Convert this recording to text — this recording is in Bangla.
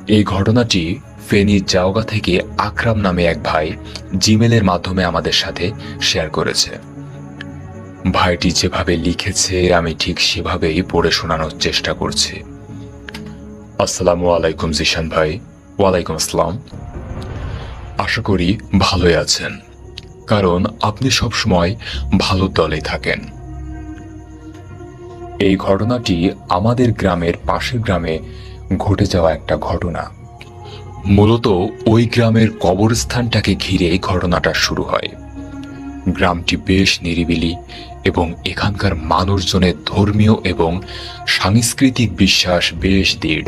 এই ঘটনাটি ফেনীর জাওগা থেকে আকরাম নামে এক ভাই জিমেলের মাধ্যমে আমাদের সাথে শেয়ার করেছে। ভাইটি যেভাবে লিখেছে আমি ঠিক সেভাবেই পড়ে শোনানোর চেষ্টা করছি। আসসালামু আলাইকুম জিশান ভাই। ওয়ালাইকুম আসসালাম। আশা করি ভালোই আছেন, কারণ আপনি সবসময় ভালো দলে থাকেন। এই ঘটনাটি আমাদের গ্রামের পাশের গ্রামে ঘটে যাওয়া একটা ঘটনা। মূলত ওই গ্রামের কবরস্থানটাকে ঘিরে ঘটনাটা শুরু হয়। গ্রামটি বেশ নিরিবিলি এবং এখানকার মানুষজনের ধর্মীয় এবং সাংস্কৃতিক বিশ্বাস বেশ দৃঢ়।